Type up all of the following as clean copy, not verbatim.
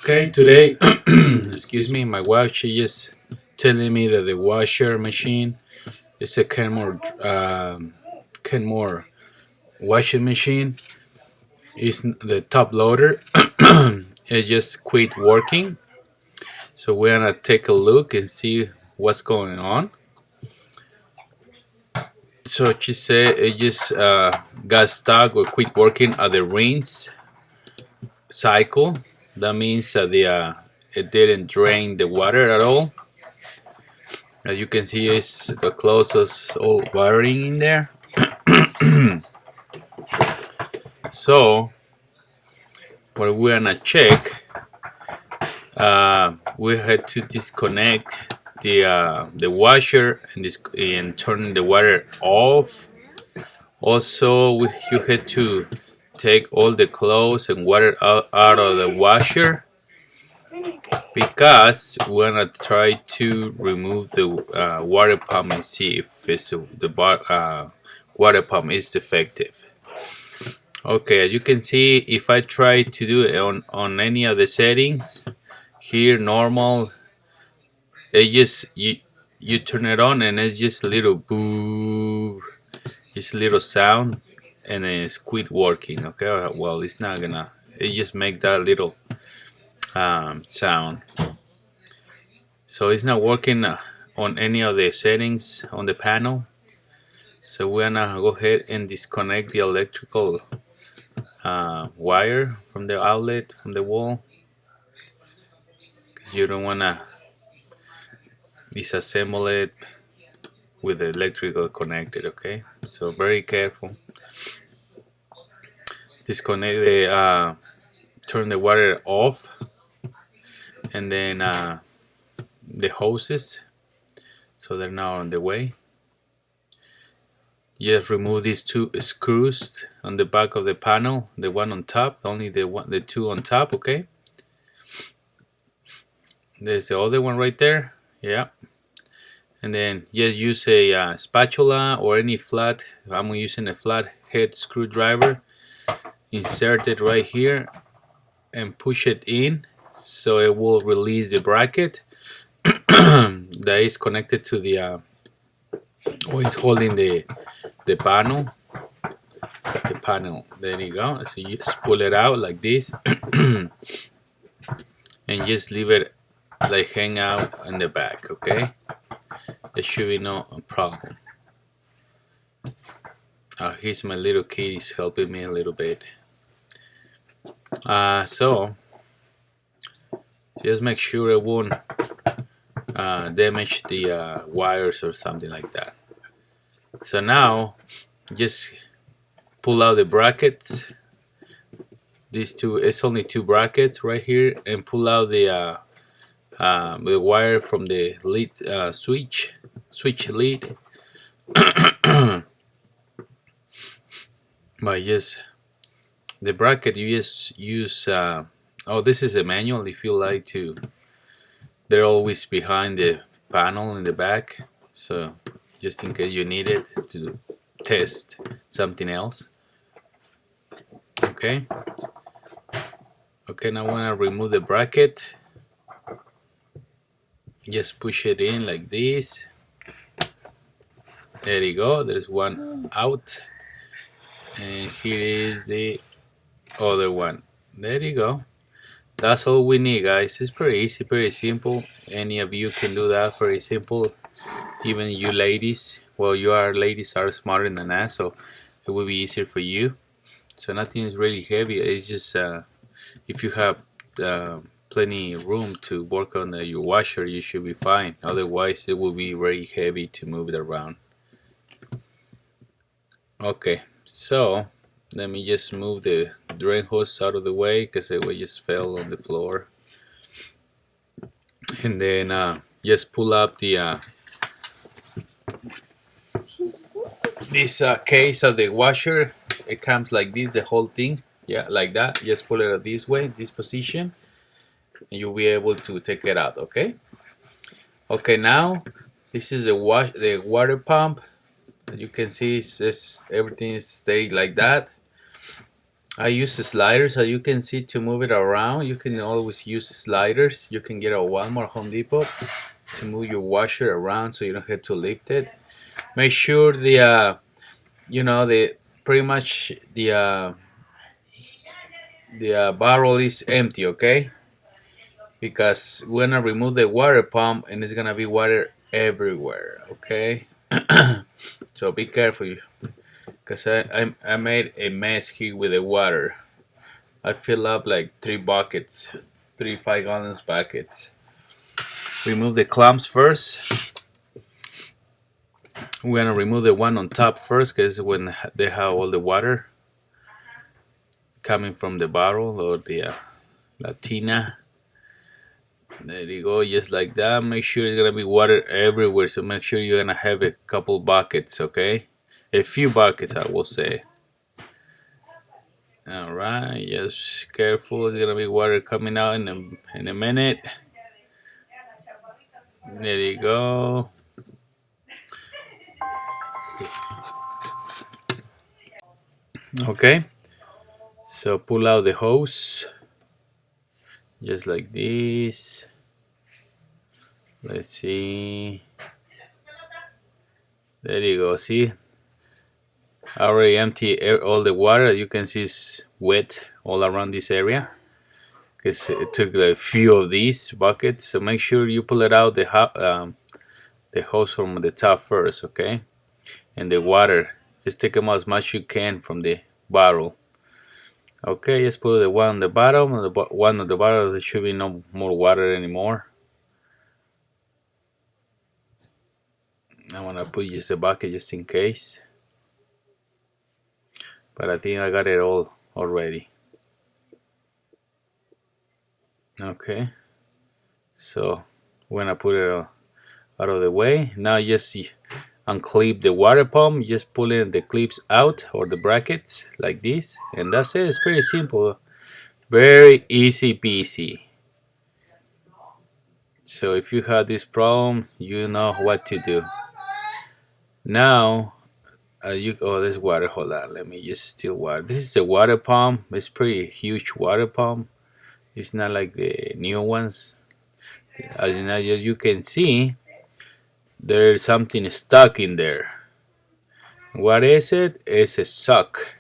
Okay, today, excuse me, my wife, she just telling me that the washer machine is a Kenmore washing machine. Is the top loader. It just quit working. So we're gonna take a look and see what's going on. So she said it just got stuck or quit working at the rinse cycle. That means that it didn't drain the water at all. As you can see, it's the closest all wiring in there. So what we're gonna check, we had to disconnect the washer and turn the water off. Also, you had to take all the clothes and water out of the washer because we're gonna try to remove the water pump and see if the water pump is defective. Okay, as you can see, if I try to do it on any of the settings, here normal, it just you turn it on and it's just a little boo, just a little sound, and then it's quit working. Okay, well it's not gonna, it just make that little sound. So it's not working on any of the settings on the panel. So we're gonna go ahead and disconnect the electrical wire from the outlet from the wall, because you don't want to disassemble it with the electrical connected. Okay, so very careful. Disconnect turn the water off, and then the hoses, so they're now on the way. Just remove these two screws on the back of the panel, the one on top, only the two on top. Okay, there's the other one right there. Yeah, and then just use a spatula or any flat. I'm using a flat head screwdriver. Insert it right here and push it in, so it will release the bracket that is connected to the or is holding the panel. The panel. There you go. So you just pull it out like this, and just leave it like hang out in the back. Okay, there should be no problem. Here's my little kid. He's helping me a little bit. So just make sure it won't damage the wires or something like that. So now just pull out the brackets. These two, it's only two brackets right here, and pull out the wire from the lead switch lead. By just the bracket, you just use oh, this is a manual if you like to. They're always behind the panel in the back, so just in case you need it to test something else. Okay, now I want to remove the bracket. Just push it in like this. There you go, there's one out, and here is the other one. There you go. That's all we need, guys. It's pretty easy, pretty simple. Any of you can do that, very simple. Even you ladies, well, ladies are smarter than us, so it will be easier for you. So nothing is really heavy. It's just if you have plenty room to work on your washer, you should be fine. Otherwise, it will be very heavy to move it around. Okay, so let me just move the drain hose out of the way because it just fell on the floor. And then just pull up the this case of the washer. It comes like this, the whole thing. Yeah, like that. Just pull it this way, this position, and you'll be able to take it out. Okay. Okay, now this is the water pump. As you can see, everything is stayed like that. I use the sliders, as you can see, to move it around. You can always use sliders. You can get a Walmart, Home Depot, to move your washer around so you don't have to lift it. Make sure the the pretty much the barrel is empty, okay? Because we're gonna remove the water pump and it's gonna be water everywhere, okay? So be careful, because I made a mess here with the water. I fill up like 3 buckets, 3 5 gallons buckets. Remove the clamps first. We're gonna remove the one on top first, because when they have all the water coming from the barrel or the latina. There you go, just like that. Make sure it's gonna be water everywhere, so make sure you're gonna have a couple buckets, okay? A few buckets, I will say. All right, just careful. It's gonna be water coming out in a minute. There you go. Okay, so pull out the hose, just like this. Let's see. There you go. See, I already empty all the water. You can see it's wet all around this area, because it took a few of these buckets. So make sure you pull it out the hose from the top first, okay? And the water, just take them out as much you can from the bottle. Okay, just put the one on the bottom, and the one on the bottom. There should be no more water anymore. I want to put just a bucket just in case, but I think I got it all already. Okay, so we're gonna put it out of the way. Now just unclip the water pump, just pulling the clips out or the brackets like this, and that's it. It's pretty simple, very easy peasy. So if you have this problem, you know what to do. Now there's water. Hold on, let me just steal water. This is a water pump. It's pretty huge water pump. It's not like the new ones. As you can see, there's something stuck in there. What is it? It's a sock.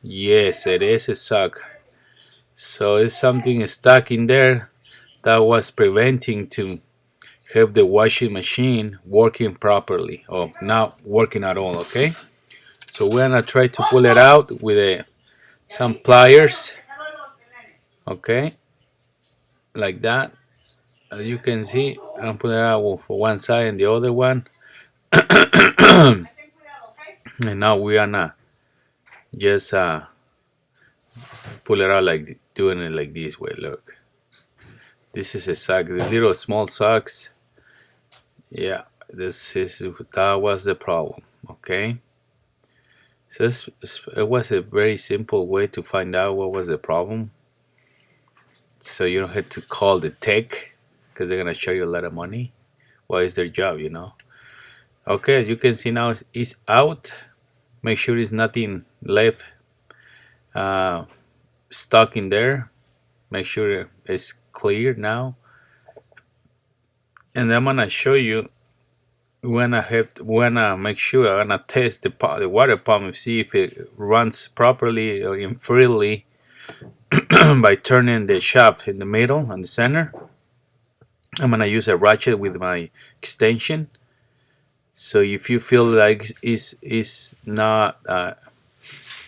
Yes, it is a sock. So it's something stuck in there that was preventing to have the washing machine working properly, or not working at all, okay? So we're gonna try to pull it out with some pliers, okay? Like that. As you can see, I'm pulling it out for one side and the other one. And now we are gonna just pull it out, like doing it like this way. Look, this is a sock, the little small socks. Yeah, that was the problem. Okay, so it was a very simple way to find out what was the problem, so you don't have to call the tech, because they're gonna charge you a lot of money. What is their job? Okay, as you can see now, it's out. Make sure there's nothing left stuck in there. Make sure it's clear now, and I'm gonna show you when I make sure I'm gonna test the water pump and see if it runs properly or freely by turning the shaft in the middle and the center. I'm gonna use a ratchet with my extension. So if you feel like it's not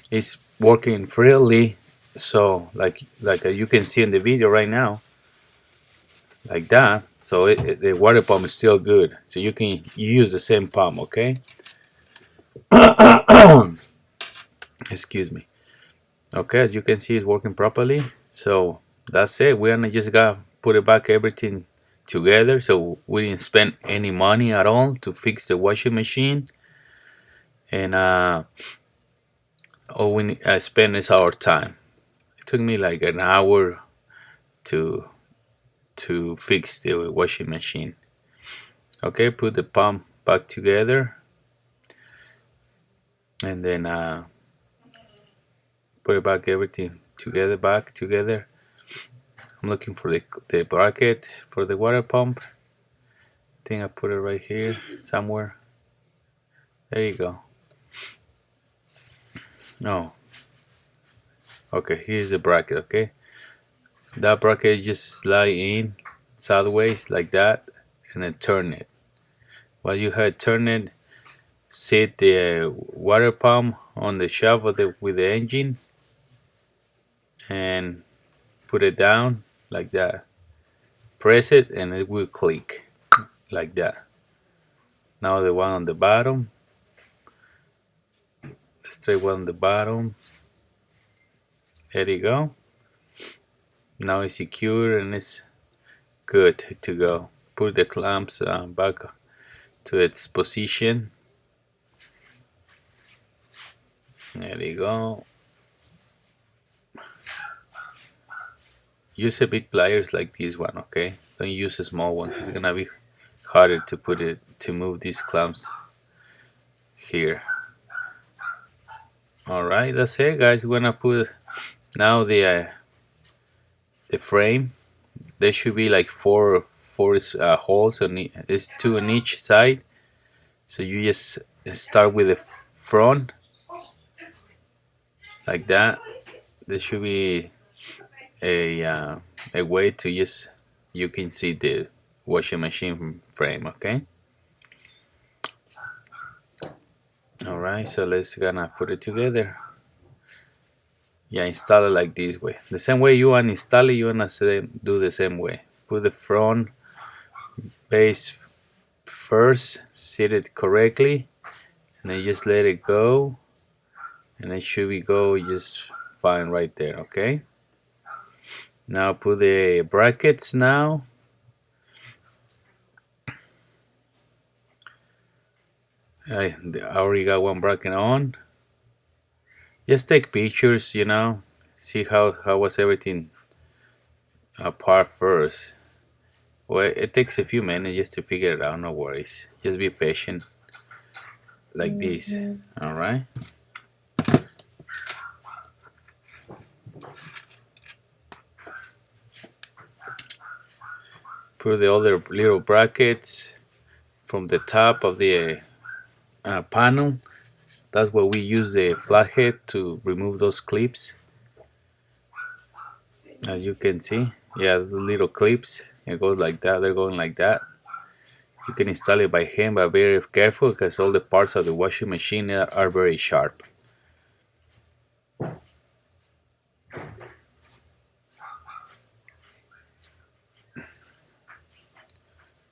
it's working freely, so like you can see in the video right now, like that. So the water pump is still good. So you can use the same pump, okay? Excuse me. Okay, as you can see, it's working properly. So that's it. We're gonna just put it back everything together. So we didn't spend any money at all to fix the washing machine, and all we spend is our time. It took me like an hour to fix the washing machine. Okay, put the pump back together, and then put it back, everything together, back together. I'm looking for the bracket for the water pump. I think I put it right here somewhere. There you go. No. Okay, here's the bracket, okay? That bracket just slide in sideways like that and then turn it. While you had turn it, set the water pump on the shaft of with the engine and put it down like that. Press it and it will click like that. Now the one on the bottom, the straight one on the bottom. There you go. Now it's secure and it's good to go. Put the clamps back to its position. There you go. Use a big pliers like this one, okay? Don't use a small one. It's gonna be harder to move these clamps here. All right, that's it, guys. We're gonna put now the frame. There should be like four holes on it's two on each side. So you just start with the front like that. There should be a way to just you can see the washing machine frame, okay? All right, so let's gonna put it together. Yeah, install it like this way. The same way you want to install it, you wanna do the same way. Put the front base first, set it correctly, and then just let it go, and it should be go just fine right there, okay? Now put the brackets now. I already got one bracket on. Just take pictures, you know, see how was everything apart first. Well, it takes a few minutes just to figure it out, no worries. Just be patient like this, all right? Put the other little brackets from the top of the panel. That's where we use the flathead to remove those clips. As you can see, yeah, the little clips. It goes like that. They're going like that. You can install it by hand, but be very careful because all the parts of the washing machine are very sharp.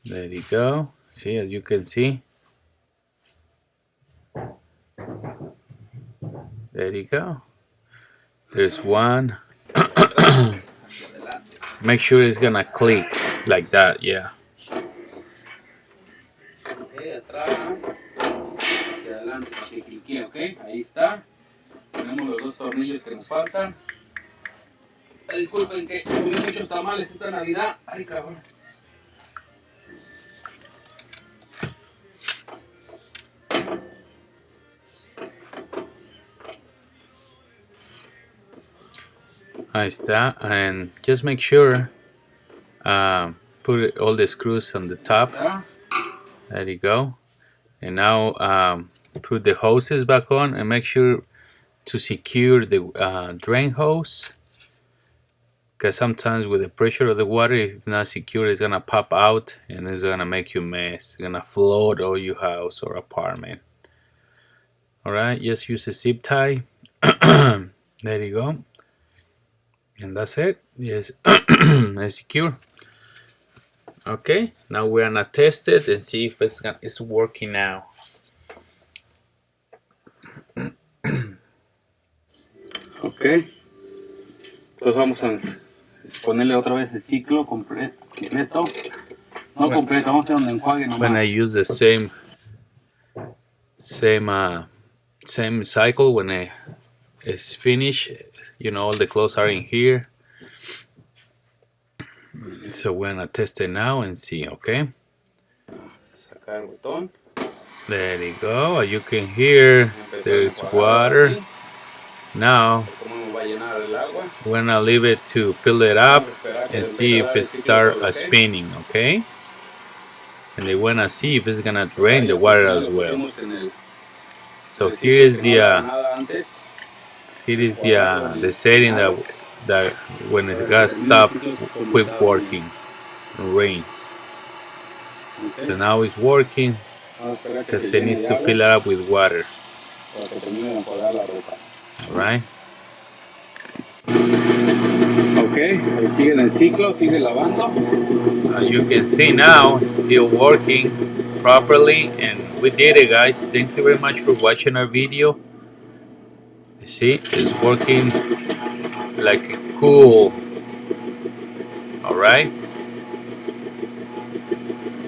There you go. See, as you can see. There you go. There's one. Make sure it's gonna click like that, yeah. Okay, atrás, hacia adelante para que clique, okay. Ahí está. Tenemos los dos tornillos que nos faltan. Disculpen que comí muchos tamales esta Navidad. Ay, cabrón. Ahí está, and just make sure put all the screws on the top. There you go. And now put the hoses back on and make sure to secure the drain hose, because sometimes with the pressure of the water, if it's not secure, it's gonna pop out and it's gonna make you a mess. It's gonna flood all your house or apartment. All right, just use a zip tie. There you go. And that's it. Yes, it's secure. Okay, now we're gonna test it and see if it's working now. Okay, entonces vamos a ponerle otra vez el ciclo completo. No completo, vamos a hacer un enjuague nomás. When I use the same cycle when it's finished, you know, all the clothes are in here. So we're gonna test it now and see, okay? Sacar el botón. There you go. You can hear there's water. Now We're gonna leave it to fill it up and see if it start spinning, okay? And they wanna see if it's gonna drain the water as well. So here is the setting that when it got stopped, quit working, rains. So now it's working because it needs to fill it up with water. Alright. Okay, ahí sigue en el ciclo, sigue lavando. You can see now it's still working properly, and we did it, guys. Thank you very much for watching our video. You see, it's working like a cool. Alright.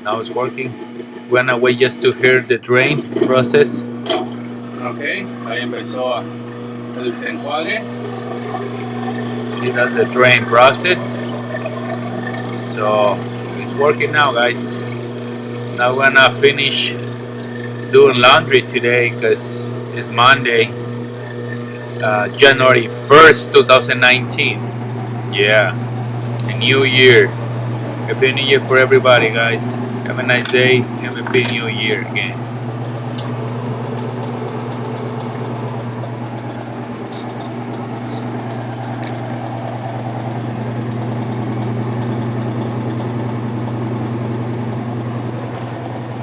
Now it's working. We're gonna wait just to hear the drain process. Okay, ahí empezó el desenjuague. See, that's the drain process. So it's working now, guys. Now we're gonna finish doing laundry today because it's Monday, January 1st, 2019. Yeah, a new year. Happy New Year for everybody, guys. Have a nice day. Happy New Year again.